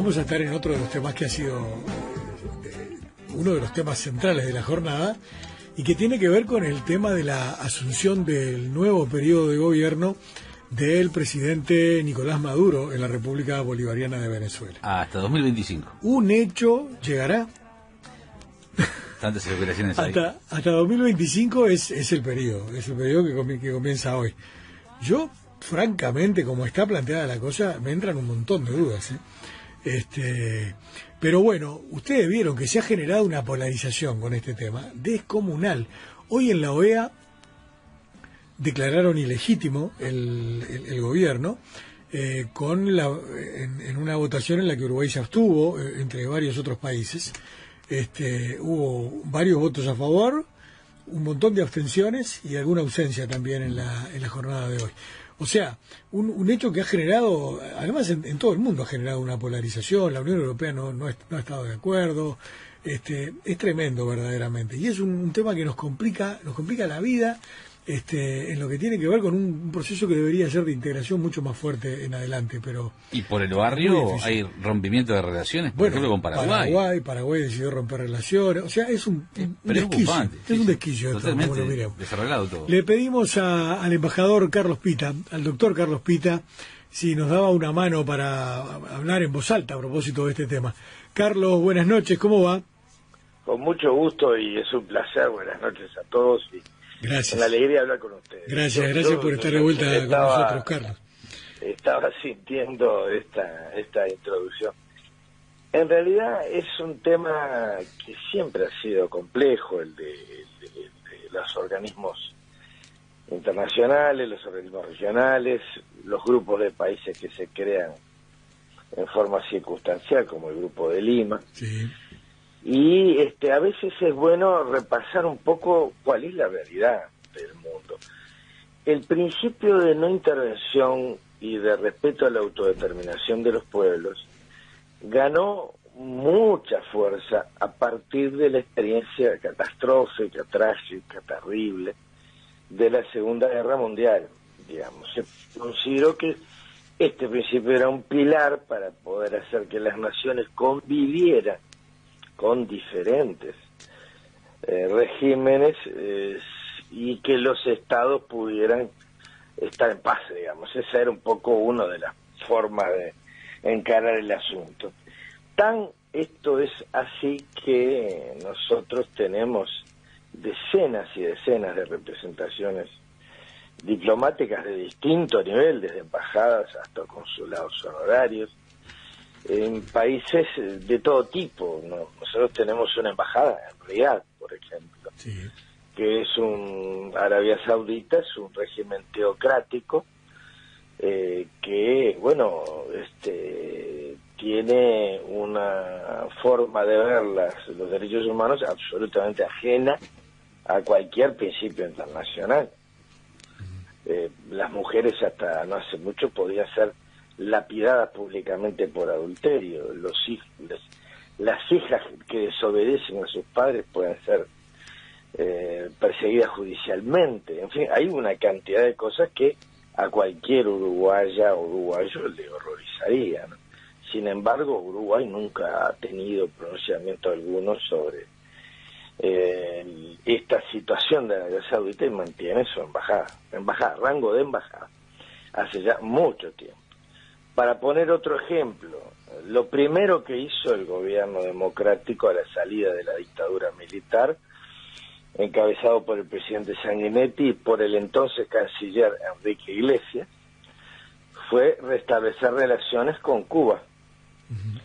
vamos a estar en otro de los temas que ha sido uno de los temas centrales de la jornada y que tiene que ver con el tema de la asunción del nuevo periodo de gobierno del presidente Nicolás Maduro en la República Bolivariana de Venezuela. Hasta 2025. Un hecho llegará. Tantas especulaciones hay. Hasta 2025 es el periodo que comienza hoy. Yo, francamente, como está planteada la cosa, me entran un montón de dudas, pero bueno, ustedes vieron que se ha generado una polarización con este tema descomunal. Hoy en la OEA declararon ilegítimo el gobierno en una votación en la que Uruguay se abstuvo, entre varios otros países. Hubo varios votos a favor, un montón de abstenciones y alguna ausencia también en la jornada de hoy. O sea, un hecho que ha generado, además en todo el mundo ha generado una polarización. La Unión Europea no ha estado de acuerdo. Es tremendo verdaderamente, y es un tema que nos complica la vida en lo que tiene que ver con un proceso que debería ser de integración mucho más fuerte en adelante. Pero y por el barrio hay rompimiento de relaciones, por ejemplo con Paraguay. Paraguay decidió romper relaciones. O sea, es un desquicio. Es un desquicio. Totalmente como lo miremos. desarreglado todo. Le pedimos al embajador Carlos Pita, al doctor Carlos Pita, si nos daba una mano para hablar en voz alta a propósito de este tema. Carlos, buenas noches, ¿cómo va? Con mucho gusto, y es un placer. Buenas noches a todos y gracias. Con la alegría de hablar con ustedes. Gracias por estar de vuelta con nosotros, Carlos. Estaba sintiendo esta introducción. En realidad es un tema que siempre ha sido complejo, el de los organismos internacionales, los organismos regionales, los grupos de países que se crean en forma circunstancial, como el Grupo de Lima. Sí. Y a veces es bueno repasar un poco cuál es la realidad del mundo. El principio de no intervención y de respeto a la autodeterminación de los pueblos ganó mucha fuerza a partir de la experiencia catastrófica, trágica, terrible de la Segunda Guerra Mundial, digamos. Se consideró que este principio era un pilar para poder hacer que las naciones convivieran con diferentes regímenes y que los estados pudieran estar en paz, digamos. Esa era un poco una de las formas de encarar el asunto. Esto es así que nosotros tenemos decenas y decenas de representaciones diplomáticas de distinto nivel, desde embajadas hasta consulados honorarios, en países de todo tipo, ¿no? Nosotros tenemos una embajada en Riad, por ejemplo, sí, que es Arabia Saudita, es un régimen teocrático que, bueno, tiene una forma de ver los derechos humanos absolutamente ajena a cualquier principio internacional. Las mujeres hasta no hace mucho podían ser lapidadas públicamente por adulterio. Las hijas que desobedecen a sus padres pueden ser perseguidas judicialmente. En fin, hay una cantidad de cosas que a cualquier uruguaya o uruguayo le horrorizaría, ¿no? Sin embargo, Uruguay nunca ha tenido pronunciamiento alguno sobre esta situación de Arabia Saudita y mantiene su embajada, rango de embajada, hace ya mucho tiempo. Para poner otro ejemplo, lo primero que hizo el gobierno democrático a la salida de la dictadura militar, encabezado por el presidente Sanguinetti y por el entonces canciller Enrique Iglesias, fue restablecer relaciones con Cuba. Uh-huh.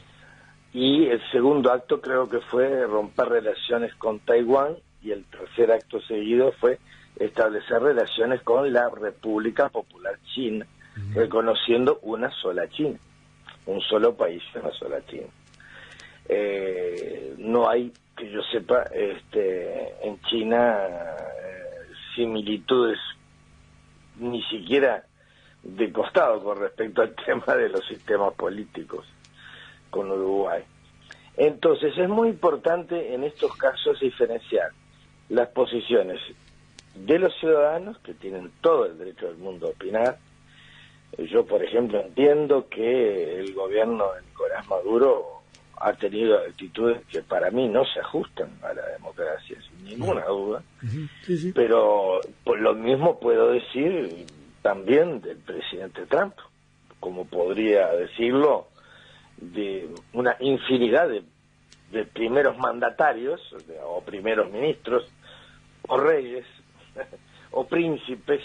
Y el segundo acto creo que fue romper relaciones con Taiwán, y el tercer acto seguido fue establecer relaciones con la República Popular China, reconociendo una sola China, un solo país, una sola China. No hay, que yo sepa, en China similitudes ni siquiera de costado con respecto al tema de los sistemas políticos con Uruguay. Entonces es muy importante en estos casos diferenciar las posiciones de los ciudadanos, que tienen todo el derecho del mundo a opinar, Yo, por ejemplo, entiendo que el gobierno de Nicolás Maduro ha tenido actitudes que para mí no se ajustan a la democracia, sin ninguna duda, sí, sí. Pero por lo mismo puedo decir también del presidente Trump, como podría decirlo de una infinidad de primeros mandatarios, o primeros ministros, o reyes, o príncipes,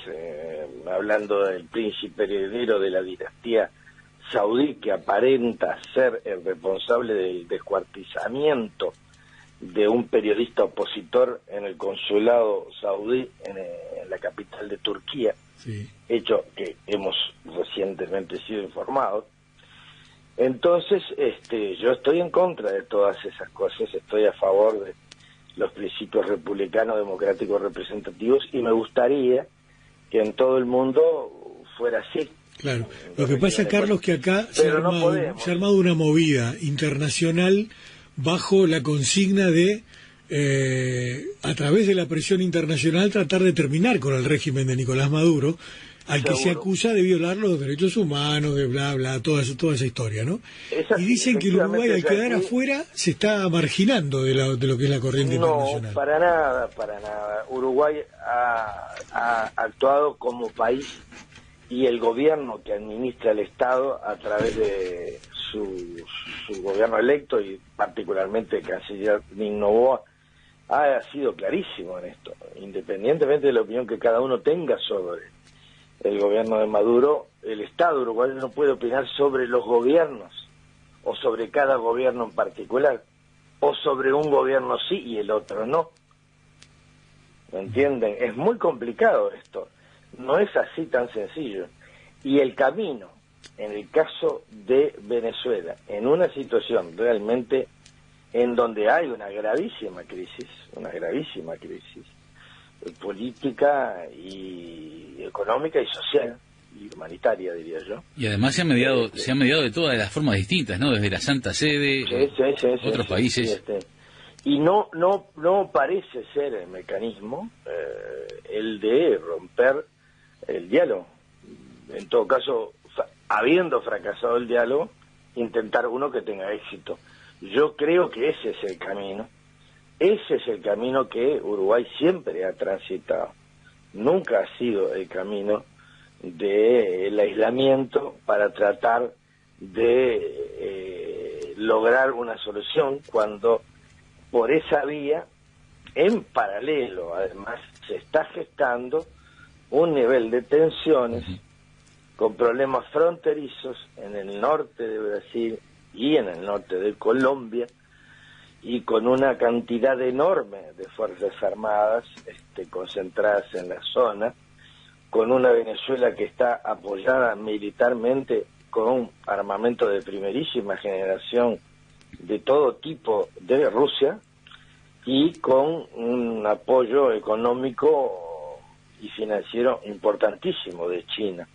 hablando del príncipe heredero de la dinastía saudí, que aparenta ser el responsable del descuartizamiento de un periodista opositor en el consulado saudí en la capital de Turquía, sí. Hecho que hemos recientemente sido informados. Entonces, yo estoy en contra de todas esas cosas, estoy a favor de los principios republicanos, democráticos, representativos, y me gustaría que en todo el mundo fuera así. Claro, lo que pasa, Carlos, que acá se ha armado una movida internacional bajo la consigna de, a través de la presión internacional, tratar de terminar con el régimen de Nicolás Maduro, al que se acusa de violar los derechos humanos, de bla, bla, toda esa historia, ¿no? Y dicen que el Uruguay, al quedar afuera, se está marginando de lo que es la corriente internacional. No, para nada. Uruguay ha actuado como país, y el gobierno que administra el Estado a través de su gobierno electo, y particularmente el canciller Nin Noboa, ha sido clarísimo en esto. Independientemente de la opinión que cada uno tenga sobre el gobierno de Maduro, el Estado uruguayo no puede opinar sobre los gobiernos, o sobre cada gobierno en particular, o sobre un gobierno sí y el otro no. ¿Me entienden? Es muy complicado esto. No es así tan sencillo. Y el camino, en el caso de Venezuela, en una situación realmente en donde hay una gravísima crisis política y económica y social y humanitaria, diría yo. Y además se ha mediado de todas las formas distintas, ¿no? Desde la Santa Sede, otros países. Y no parece ser el mecanismo el de romper el diálogo. En todo caso, habiendo fracasado el diálogo, intentar uno que tenga éxito. Yo creo que ese es el camino. Ese es el camino que Uruguay siempre ha transitado. Nunca ha sido el camino del aislamiento para tratar de lograr una solución, cuando por esa vía, en paralelo, además, se está gestando un nivel de tensiones con problemas fronterizos en el norte de Brasil y en el norte de Colombia, y con una cantidad enorme de fuerzas armadas concentradas en la zona, con una Venezuela que está apoyada militarmente con un armamento de primerísima generación de todo tipo de Rusia, y con un apoyo económico y financiero importantísimo de China.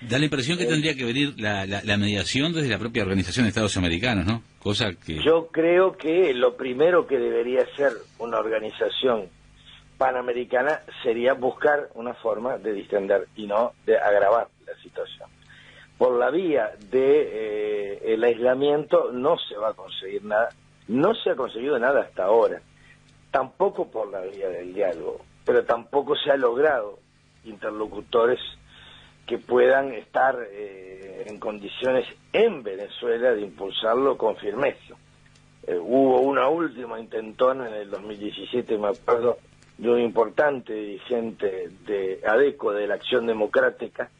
Da la impresión que tendría que venir la mediación desde la propia Organización de Estados Americanos, ¿no? Cosa que... Yo creo que lo primero que debería hacer una organización panamericana sería buscar una forma de distender y no de agravar la situación. Por la vía de el aislamiento no se va a conseguir nada, no se ha conseguido nada hasta ahora, tampoco por la vía del diálogo, pero tampoco se ha logrado interlocutores que puedan estar en condiciones en Venezuela de impulsarlo con firmeza. Hubo una última intentona en el 2017, me acuerdo, de un importante dirigente de ADECO, de la Acción Democrática,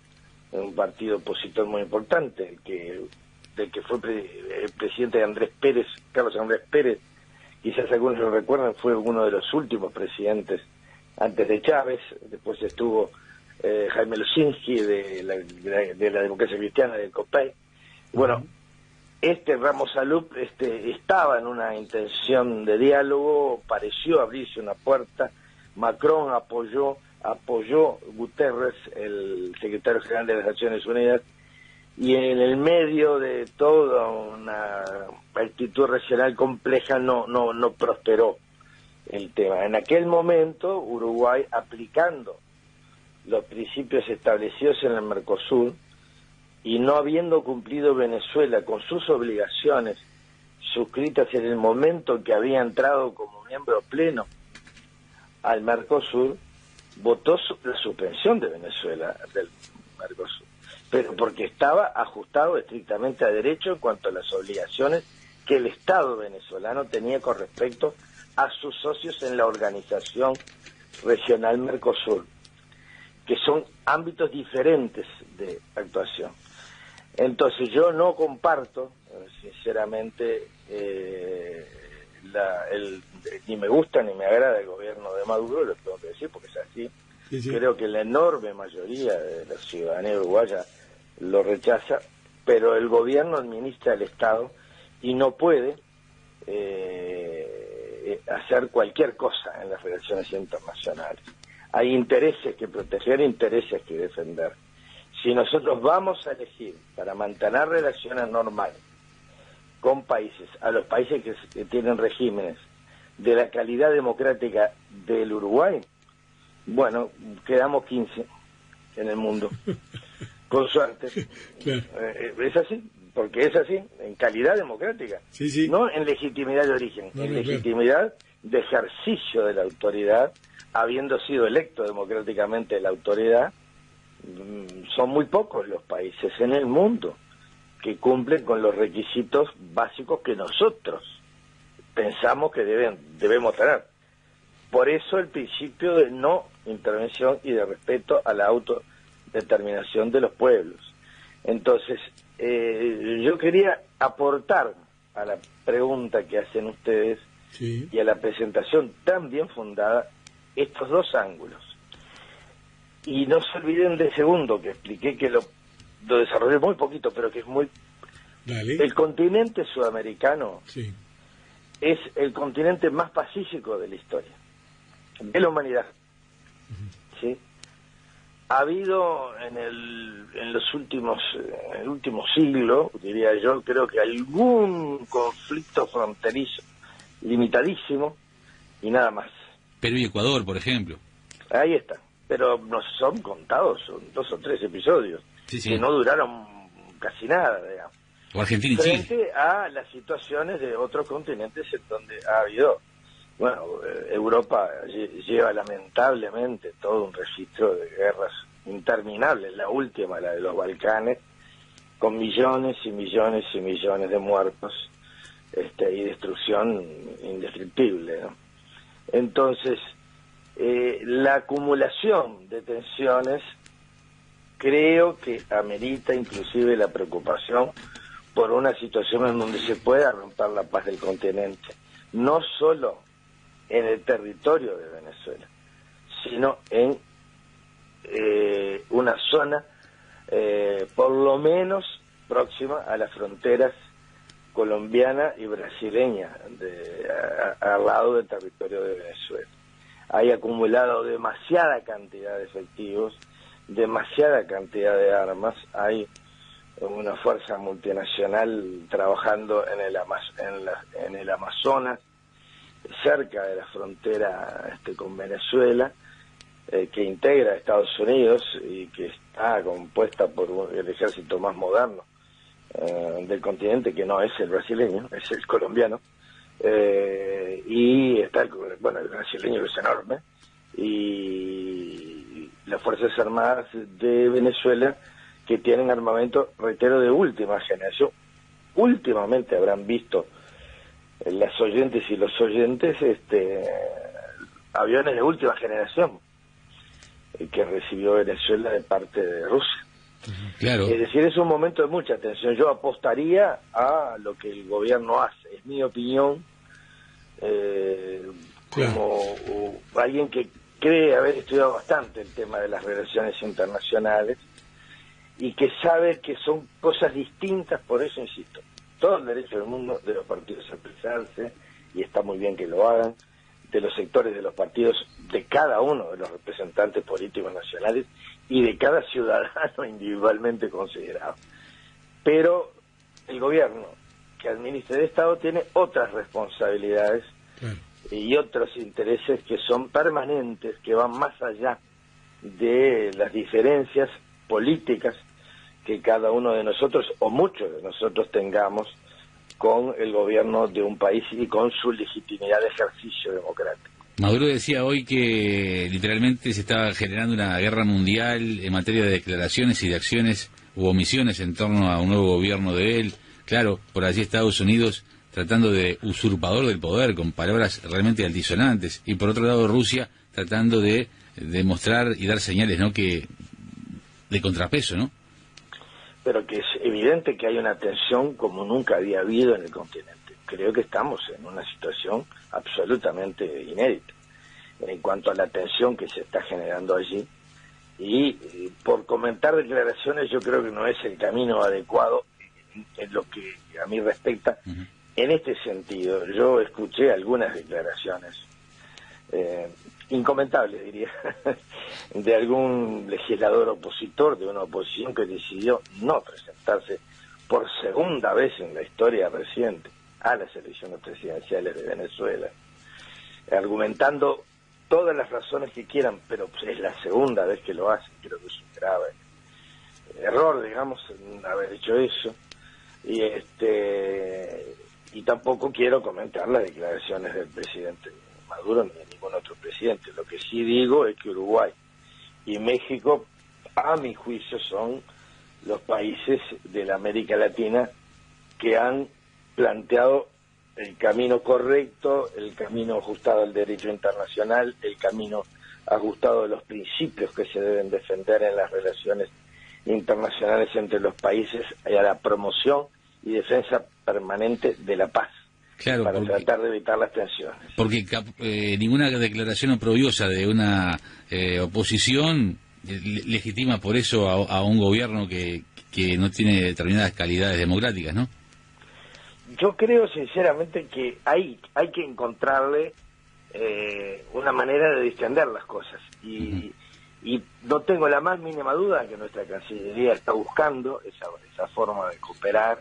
un partido opositor muy importante, del que fue el presidente de Andrés Pérez, Carlos Andrés Pérez, quizás algunos lo recuerdan, fue uno de los últimos presidentes antes de Chávez. Después estuvo Jaime Lusinski de la Democracia Cristiana, del COPEI. Bueno, Ramos Salub estaba en una intención de diálogo, pareció abrirse una puerta. Macron apoyó Guterres, el secretario general de las Naciones Unidas, y en el medio de toda una actitud regional compleja no prosperó el tema. En aquel momento, Uruguay, aplicando los principios establecidos en el Mercosur, y no habiendo cumplido Venezuela con sus obligaciones suscritas en el momento en que había entrado como miembro pleno al Mercosur, votó la suspensión de Venezuela del Mercosur, pero porque estaba ajustado estrictamente a derecho en cuanto a las obligaciones que el Estado venezolano tenía con respecto a sus socios en la organización regional Mercosur, que son ámbitos diferentes de actuación. Entonces yo no comparto, sinceramente, ni me gusta ni me agrada el gobierno de Maduro, lo tengo que decir porque es así. Sí. Creo que la enorme mayoría de la ciudadanía uruguaya lo rechaza, pero el gobierno administra el Estado y no puede hacer cualquier cosa en las relaciones internacionales. Hay intereses que proteger, intereses que defender. Si nosotros vamos a elegir para mantener relaciones normales con países, a los países que tienen regímenes de la calidad democrática del Uruguay, bueno, quedamos 15 en el mundo, con suerte. Claro. Es así, porque es así, en calidad democrática, sí. No en legitimidad de origen, en legitimidad de ejercicio de la autoridad, habiendo sido electo democráticamente la autoridad. Son muy pocos los países en el mundo que cumplen con los requisitos básicos que nosotros pensamos que debemos tener. Por eso el principio de no intervención y de respeto a la autodeterminación de los pueblos. Entonces, yo quería aportar a la pregunta que hacen ustedes y a la presentación tan bien fundada estos dos ángulos. Y no se olviden del segundo, que expliqué, que lo desarrollé muy poquito, pero que es muy... Dale. El continente sudamericano es el continente más pacífico de la historia, de la humanidad. ¿Sí? Ha habido en el último siglo, diría yo, creo que algún conflicto fronterizo limitadísimo y nada más. Perú y Ecuador, por ejemplo. Ahí está. Pero no son contados, son 2 o 3 episodios, que no duraron casi nada, digamos. O Argentina y Chile. Frente a las situaciones de otros continentes en donde ha habido, bueno, Europa lleva lamentablemente todo un registro de guerras interminables, la última, la de los Balcanes, con millones y millones y millones de muertos, y destrucción indescriptible, ¿no? Entonces, la acumulación de tensiones creo que amerita inclusive la preocupación por una situación en donde se pueda romper la paz del continente, no solo en el territorio de Venezuela, sino en una zona por lo menos próxima a las fronteras colombiana y brasileña al lado del territorio de Venezuela. Hay acumulado demasiada cantidad de efectivos, demasiada cantidad de armas, hay una fuerza multinacional trabajando en el Amazonas, cerca de la frontera con Venezuela, que integra a Estados Unidos y que está compuesta por el ejército más moderno del continente, que no es el brasileño, es el colombiano. Y está el brasileño, que es enorme, y las Fuerzas Armadas de Venezuela, que tienen armamento, reitero, de última generación. Últimamente habrán visto las oyentes y los oyentes aviones de última generación que recibió Venezuela de parte de Rusia. Claro. Es decir, es un momento de mucha tensión. Yo apostaría a lo que el gobierno hace, es mi opinión, como alguien que cree haber estudiado bastante el tema de las relaciones internacionales y que sabe que son cosas distintas. Por eso insisto, todo el derecho del mundo de los partidos a expresarse, y está muy bien que lo hagan, de los sectores de los partidos, de cada uno de los representantes políticos nacionales y de cada ciudadano individualmente considerado. Pero el gobierno que administra el Estado tiene otras responsabilidades y otros intereses que son permanentes, que van más allá de las diferencias políticas que cada uno de nosotros, o muchos de nosotros, tengamos con el gobierno de un país y con su legitimidad de ejercicio democrático. Maduro decía hoy que literalmente se estaba generando una guerra mundial en materia de declaraciones y de acciones u omisiones en torno a un nuevo gobierno de él. Claro, por allí Estados Unidos tratando de usurpador del poder, con palabras realmente altisonantes, y por otro lado Rusia tratando de demostrar y dar señales, ¿no?, que de contrapeso, ¿no? Pero que es evidente que hay una tensión como nunca había habido en el continente. Creo que estamos en una situación absolutamente inédita en cuanto a la tensión que se está generando allí, y por comentar declaraciones yo creo que no es el camino adecuado en lo que a mí respecta. En este sentido, yo escuché algunas declaraciones incomentables, diría, de algún legislador opositor de una oposición que decidió no presentarse por segunda vez en la historia reciente a las elecciones presidenciales de Venezuela, argumentando todas las razones que quieran, pero es la segunda vez que lo hacen. Creo que es un grave error, digamos, haber hecho eso. Y tampoco quiero comentar las declaraciones del presidente Maduro ni de ningún otro presidente. Lo que sí digo es que Uruguay y México, a mi juicio, son los países de la América Latina que han planteado el camino correcto, el camino ajustado al derecho internacional, el camino ajustado a los principios que se deben defender en las relaciones internacionales entre los países, y a la promoción y defensa permanente de la paz, claro, para tratar de evitar las tensiones. Porque ninguna declaración oprobiosa de una oposición legitima por eso a un gobierno que no tiene determinadas calidades democráticas, ¿no? Yo creo sinceramente que hay que encontrarle una manera de distender las cosas, y no tengo la más mínima duda que nuestra Cancillería está buscando esa forma de cooperar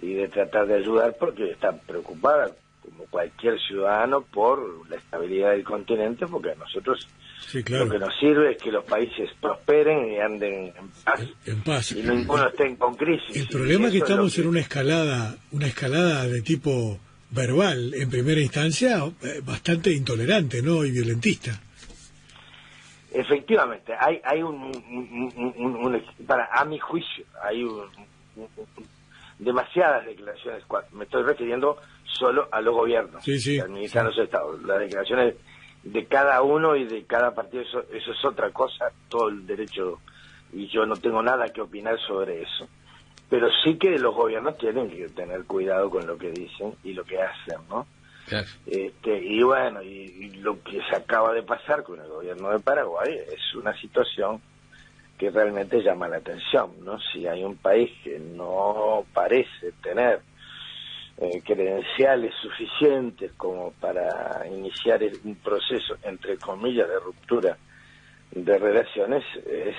y de tratar de ayudar, porque está preocupada, como cualquier ciudadano, por la estabilidad del continente, porque a nosotros sí, claro, lo que nos sirve es que los países prosperen y anden en paz, y ninguno esté con crisis. El problema es que estamos en una escalada de tipo verbal, en primera instancia, bastante intolerante, ¿no?, y violentista. Efectivamente, hay a mi juicio, hay demasiadas declaraciones. Me estoy refiriendo solo a los gobiernos que administran los estados. Las declaraciones de cada uno y de cada partido, eso es otra cosa, todo el derecho, y yo no tengo nada que opinar sobre eso. Pero sí que los gobiernos tienen que tener cuidado con lo que dicen y lo que hacen, ¿no? Claro. Y bueno, y lo que se acaba de pasar con el gobierno de Paraguay es una situación que realmente llama la atención, ¿no? Si hay un país que no parece tener credenciales suficientes como para iniciar un proceso, entre comillas, de ruptura de relaciones, es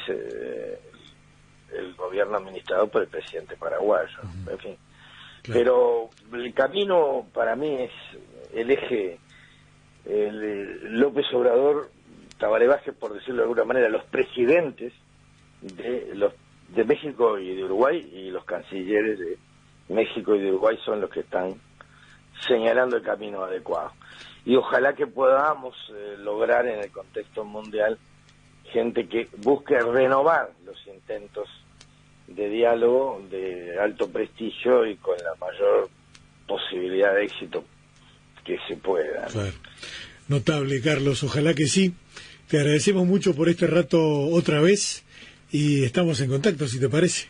el gobierno administrado por el presidente paraguayo, en fin. Claro. Pero el camino para mí es el eje López Obrador, Tabaré Vázquez, por decirlo de alguna manera, los presidentes de México y de Uruguay, y los cancilleres de México y de Uruguay son los que están señalando el camino adecuado. Y ojalá que podamos lograr en el contexto mundial gente que busque renovar los intentos de diálogo de alto prestigio y con la mayor posibilidad de éxito que se pueda. Claro. Notable, Carlos, ojalá que sí. Te agradecemos mucho por este rato otra vez y estamos en contacto, si te parece.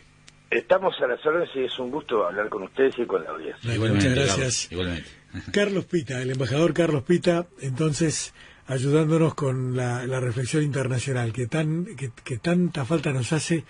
Estamos a las órdenes y es un gusto hablar con ustedes y con la audiencia. Muchas gracias. Carlos, igualmente. Carlos Pita, el embajador Carlos Pita, entonces ayudándonos con la reflexión internacional que tanta falta nos hace.